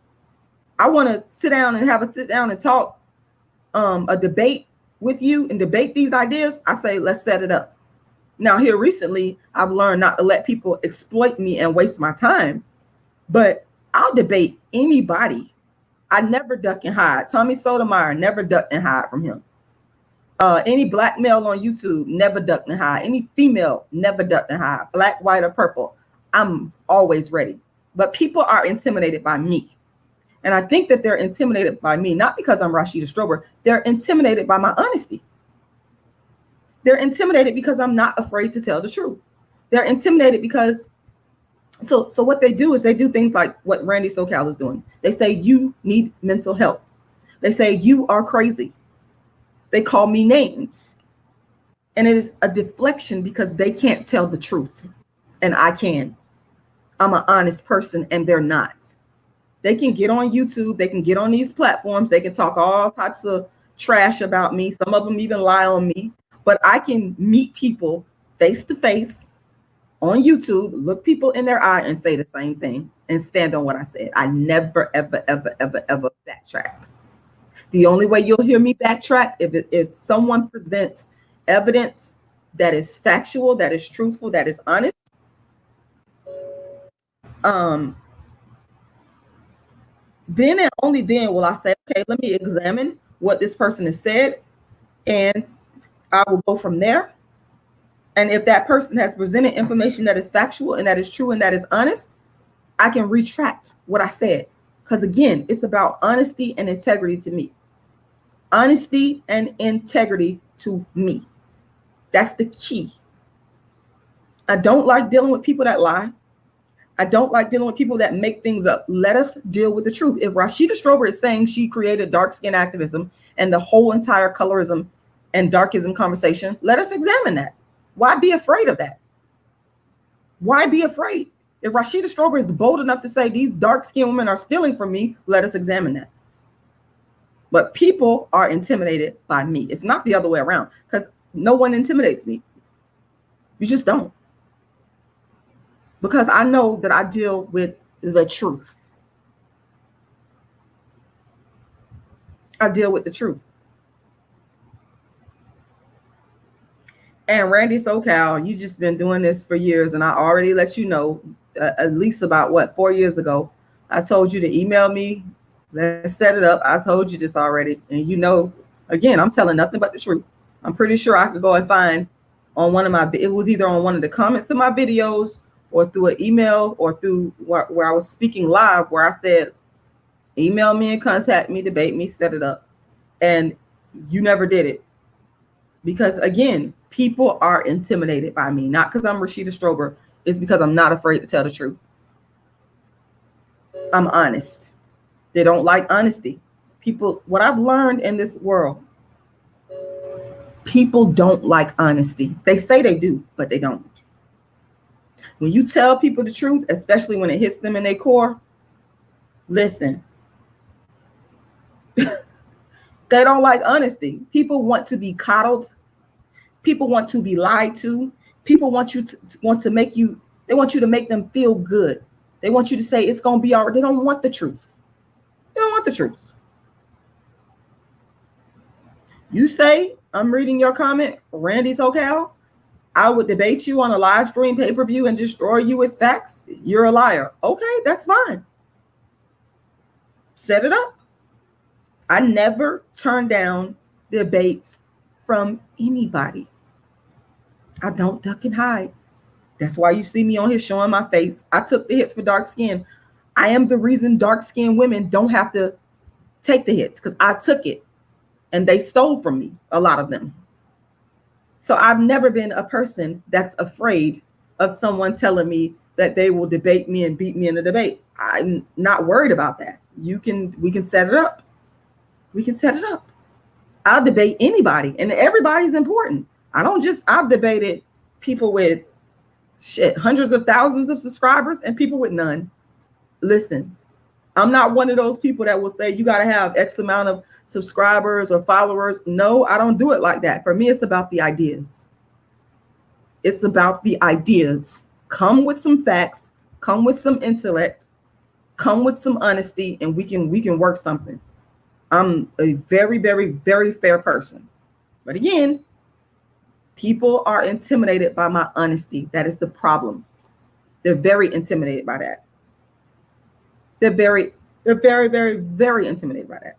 I want to sit down and have a sit down and talk, a debate with you and debate these ideas, I say, let's set it up. Now, here recently, I've learned not to let people exploit me and waste my time, but I'll debate anybody. I never duck and hide. Tommy Sotomayor, never duck and hide from him. Any Black male on YouTube, never duck and hide. Any female, never duck and hide. Black, white, or purple, I'm always ready. But people are intimidated by me. And I think that they're intimidated by me, not because I'm Rashida Strober. They're intimidated by my honesty. They're intimidated because I'm not afraid to tell the truth. They're intimidated because, so what they do is they do things like what Randy SoCal is doing. They say, you need mental help. They say, you are crazy. They call me names. And it is a deflection because they can't tell the truth. And I can. I'm an honest person and they're not. They can get on YouTube. They can get on these platforms. They can talk all types of trash about me. Some of them even lie on me. But I can meet people face to face on YouTube, look people in their eye and say the same thing and stand on what I said. I never, ever, ever, ever, ever backtrack. The only way you'll hear me backtrack if someone presents evidence that is factual, that is truthful, that is honest. Then and only then will I say, okay, let me examine what this person has said, and I will go from there. And if that person has presented information that is factual and that is true and that is honest, I can retract what I said. Because again, it's about honesty and integrity to me. Honesty and integrity to me. That's the key. I don't like dealing with people that lie. I don't like dealing with people that make things up. Let us deal with the truth. If Rashida Strober is saying she created dark skin activism and the whole entire colorism and darkism conversation, let us examine that. Why be afraid of that? Why be afraid? If Rashida Strober is bold enough to say these dark-skinned women are stealing from me, let us examine that. But people are intimidated by me. It's not the other way around, because no one intimidates me. You just don't. Because I know that I deal with the truth. I deal with the truth. And Randy SoCal, you just been doing this for years, and I already let you know, at least about what, 4 years ago, I told you to email me. Let's set it up. I told you this already, and you know, again, I'm telling nothing but the truth. I'm pretty sure I could go and find on one of my, it was either on one of the comments to my videos or through an email or through where I was speaking live, where I said, email me and contact me, debate me, set it up, and you never did it. Because again, people are intimidated by me, not because I'm Rashida Strober. It's because I'm not afraid to tell the truth. I'm honest. They don't like honesty. People, what I've learned in this world, people don't like honesty. They say they do, but they don't. When you tell people the truth, especially when it hits them in their core, listen, they don't like honesty. People want to be coddled. People want to be lied to. People want you to make you, they want you to make them feel good. They want you to say it's going to be all right. They don't want the truth. They don't want the truth. You say, I'm reading your comment, Randy SoCal, I would debate you on a live stream pay-per-view and destroy you with facts. You're a liar. Okay, that's fine. Set it up. I never turn down debates from anybody. I don't duck and hide. That's why you see me on here showing my face. I took the hits for dark skin. I am the reason dark-skinned women don't have to take the hits, because I took it and they stole from me, a lot of them. So I've never been a person that's afraid of someone telling me that they will debate me and beat me in a debate. I'm not worried about that. We can set it up. We can set it up. I'll debate anybody, and everybody's important. I've debated people with hundreds of thousands of subscribers and people with none. Listen, I'm not one of those people that will say you got to have X amount of subscribers or followers. No, I don't do it like that. For me, it's about the ideas. It's about the ideas. Come with some facts, come with some intellect, come with some honesty, and we can work something. I'm a very, very, very fair person. But again, people are intimidated by my honesty. That is the problem. They're very intimidated by that. They're very, very, very intimidated by that.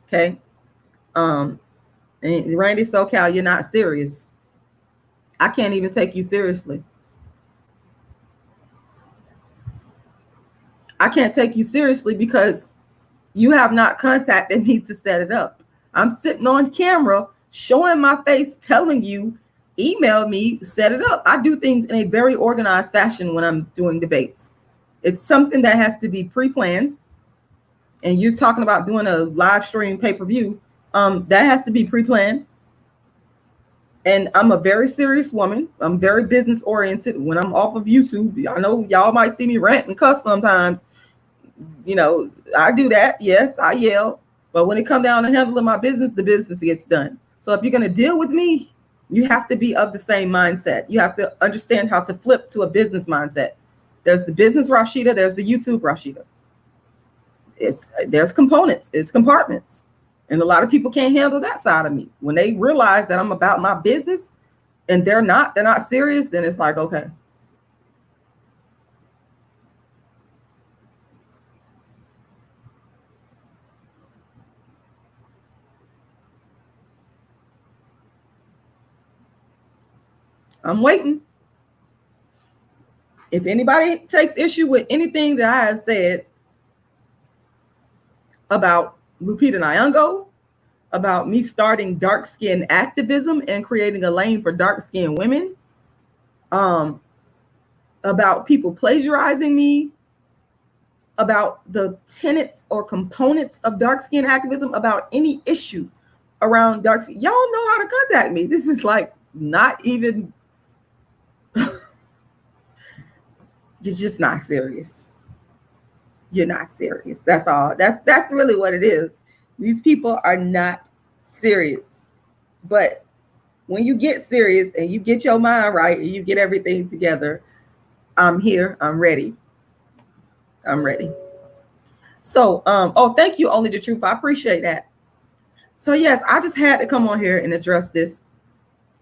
Okay. And Randy SoCal, you're not serious. I can't even take you seriously. I can't take you seriously because you have not contacted me to set it up. I'm sitting on camera, showing my face, telling you, email me, set it up. I do things in a very organized fashion when I'm doing debates. It's something that has to be pre-planned. And you're talking about doing a live stream pay-per-view. That has to be pre-planned. And I'm a very serious woman. I'm very business oriented. When I'm off of YouTube, I know y'all might see me rant and cuss sometimes. You know, I do that. Yes, I yell. But when it comes down to handling my business, the business gets done. So if you're going to deal with me, You have to be of the same mindset. You have to understand how to flip to a business mindset. There's the business Rashida, there's the YouTube Rashida. There's components, it's compartments. And a lot of people can't handle that side of me. When they realize that I'm about my business and they're not serious, then it's like, okay. I'm waiting. If anybody takes issue with anything that I have said about Lupita Nyango, about me starting dark skin activism and creating a lane for dark skinned women, about people plagiarizing me, about the tenets or components of dark skin activism, about any issue around dark skin, y'all know how to contact me. This is like not even, you're just not serious. You're not serious. That's all. That's really what it is. These people are not serious. But when you get serious and you get your mind right and you get everything together, I'm here. I'm ready. I'm ready. So, oh, thank you, Only the Truth. I appreciate that. So yes, I just had to come on here and address this.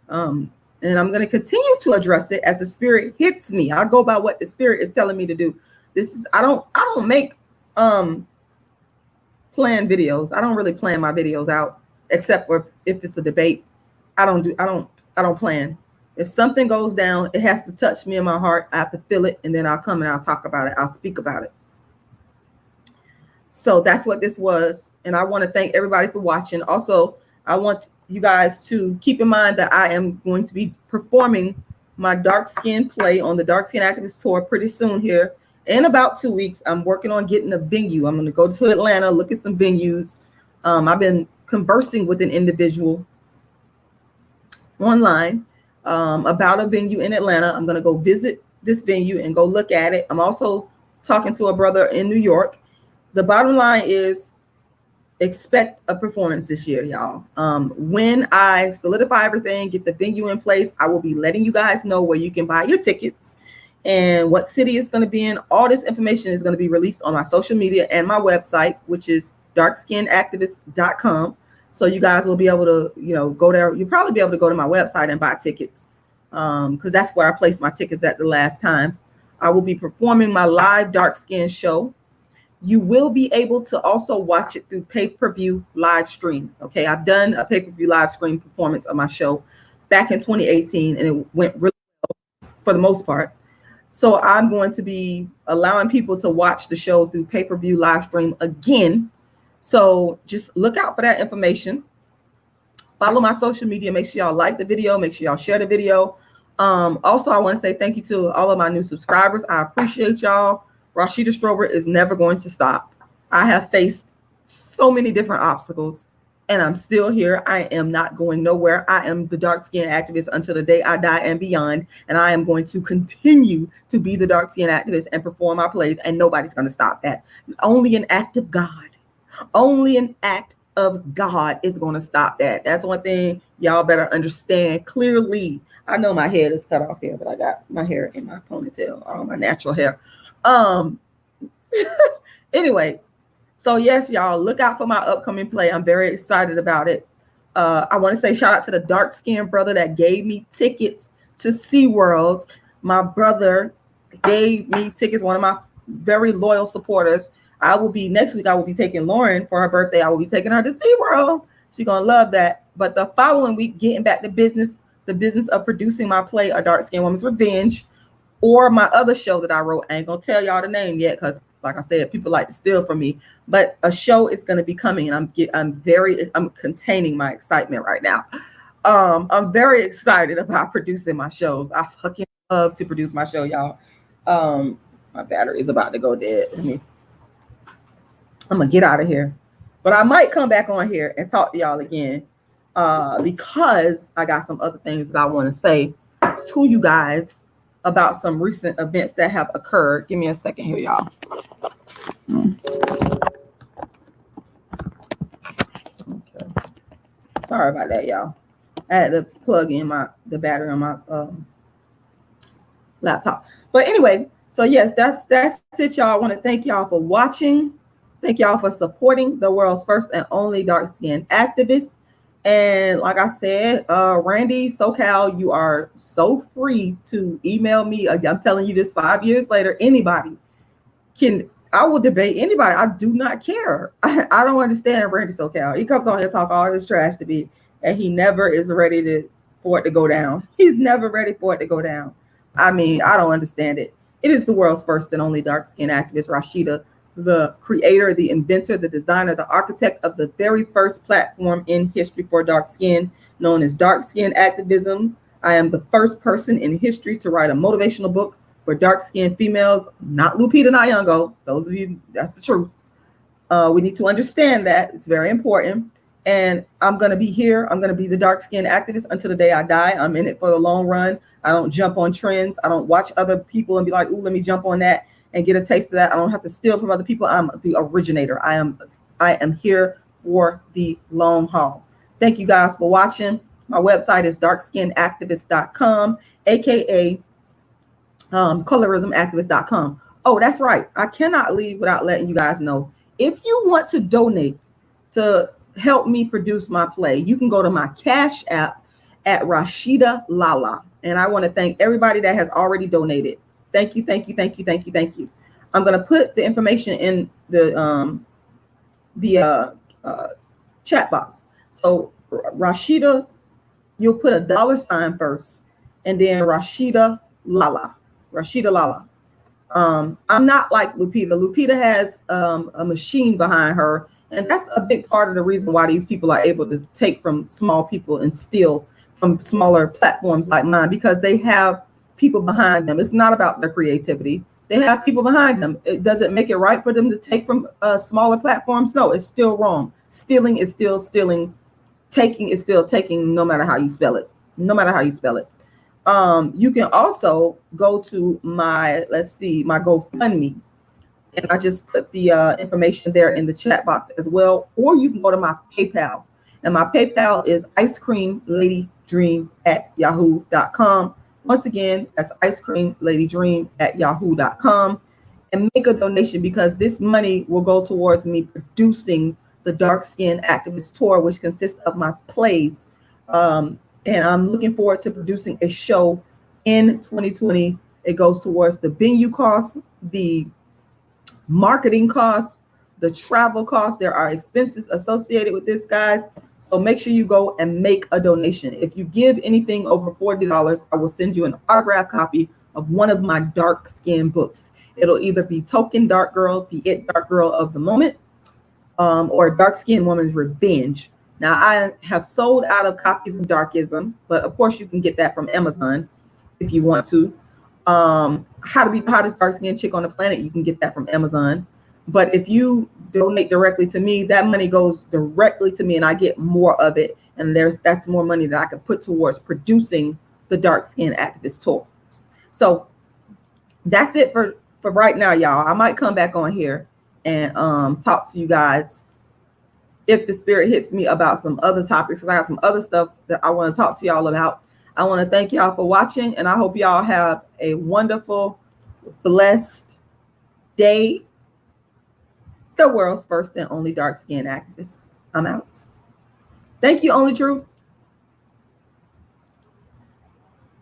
And I'm going to continue to address it as the spirit hits me. I go by what the spirit is telling me to do. This is, I don't make planned videos. I don't really plan my videos out, except for if it's a debate. I don't plan. If something goes down, it has to touch me in my heart. I have to feel it, and then I'll come and I'll talk about it. I'll speak about it. So that's what this was. And I want to thank everybody for watching. Also, I want you guys to keep in mind that I am going to be performing my dark skin play on the Dark Skin Activist Tour pretty soon here. In about 2 weeks, I'm working on getting a venue. I'm going to go to Atlanta, look at some venues. I've been conversing with an individual online about a venue in Atlanta. I'm going to go visit this venue and go look at it. I'm also talking to a brother in New York. The bottom line is, expect a performance this year, y'all. When I solidify everything, get the venue in place, I will be letting you guys know where you can buy your tickets and what city it's going to be in. All this information is going to be released on my social media and my website, which is darkskinactivist.com. So you guys will be able to, go there. You'll probably be able to go to my website and buy tickets because that's where I placed my tickets at the last time. I will be performing my live dark skin show. You will be able to also watch it through pay-per-view live stream. Okay, I've done a pay-per-view live stream performance of my show back in 2018, and it went really well for the most part. So I'm going to be allowing people to watch the show through pay-per-view live stream again. So just look out for that information. Follow my social media. Make sure y'all like the video. Make sure y'all share the video. Also, I want to say thank you to all of my new subscribers. I appreciate y'all. Rashida Strober is never going to stop. I have faced so many different obstacles, and I'm still here. I am not going nowhere. I am the dark skin activist until the day I die and beyond, and I am going to continue to be the dark skin activist and perform my plays, and nobody's going to stop that. Only an act of God. Only an act of God is going to stop that. That's one thing y'all better understand clearly. I know my head is cut off here, but I got my hair in my ponytail, all my natural hair. Anyway, so yes, y'all, look out for my upcoming play. I'm very excited about it. I want to say shout out to the dark skinned brother that gave me tickets to SeaWorld. My brother gave me tickets, one of my very loyal supporters. Next week, I will be taking Lauren for her birthday. I will be taking her to SeaWorld. She's going to love that. But the following week, getting back to business, the business of producing my play, A Dark Skinned Woman's Revenge, or my other show that I wrote. I ain't going to tell y'all the name yet because, like I said, people like to steal from me. But a show is going to be coming, and I'm containing my excitement right now. I'm very excited about producing my shows. I fucking love to produce my show, y'all. My battery is about to go dead. I'm gonna get out of here, but I might come back on here and talk to y'all again because I got some other things that I want to say to you guys about some recent events that have occurred. Give me a second here, y'all. Okay. Sorry about that, y'all. I had to plug in the battery on my laptop. But anyway, so yes, that's it, y'all. I want to thank y'all for watching. Thank y'all for supporting the world's first and only dark skinned activist. And like I said, Randy SoCal, you are so free to email me. I'm telling you this 5 years later, anybody I will debate anybody. I do not care. I don't understand Randy SoCal. He comes on here talk all this trash to me, and he never is ready for it to go down. He's never ready for it to go down. I mean, I don't understand it. It is the world's first and only dark-skinned activist, Rashida, the creator, the inventor, the designer, the architect of the very first platform in history for dark skin, known as dark skin activism. I am the first person in history to write a motivational book for dark-skinned females, not Lupita Nyango. Those of you, that's the truth. We need to understand that. It's very important. And I'm going to be here. I'm going to be the dark-skinned activist until the day I die. I'm in it for the long run. I don't jump on trends. I don't watch other people and be like, ooh, let me jump on that and get a taste of that. I don't have to steal from other people. I'm the originator. I am here for the long haul. Thank you guys for watching. My website is darkskinactivist.com, aka colorismactivist.com. Oh, that's right. I cannot leave without letting you guys know. If you want to donate to help me produce my play, you can go to my Cash App at rashidalala. And I want to thank everybody that has already donated. Thank you, thank you, thank you, thank you, thank you. I'm going to put the information in the chat box. So Rashida, you'll put a $ first, and then Rashida Lala. I'm not like Lupita. Lupita has a machine behind her, and that's a big part of the reason why these people are able to take from small people and steal from smaller platforms like mine, because they have people behind them. It's not about their creativity. They have people behind them. It doesn't make it right for them to take from smaller platforms. No, it's still wrong. Stealing is still stealing. Taking is still taking, no matter how you spell it. No matter how you spell it. You can also go to my GoFundMe, and I just put the information there in the chat box as well. Or you can go to my PayPal, and my PayPal is icecreamladydream@yahoo.com. Once again, that's icecreamladydream@yahoo.com, and make a donation, because this money will go towards me producing the Dark Skin Activist Tour, which consists of my plays. And I'm looking forward to producing a show in 2020. It goes towards the venue costs, the marketing costs, the travel costs. There are expenses associated with this, guys. So make sure you go and make a donation. If you give anything over $40, I will send you an autographed copy of one of my dark skin books. It'll either be Token Dark Girl, the It Dark Girl of the Moment, or Dark Skinned Woman's Revenge. Now, I have sold out of copies of Darkism, but of course you can get that from Amazon if you want to. How to Be the Hottest Dark Skinned Chick on the Planet, you can get that from Amazon. But if you donate directly to me, that money goes directly to me, and I get more of it. And that's more money that I can put towards producing the Dark Skin Activist Tour. So that's it for right now, y'all. I might come back on here and talk to you guys if the spirit hits me about some other topics, because I got some other stuff that I want to talk to y'all about. I want to thank y'all for watching, and I hope y'all have a wonderful, blessed day. The world's first and only dark skin activist. I'm out. Thank you, Only Truth.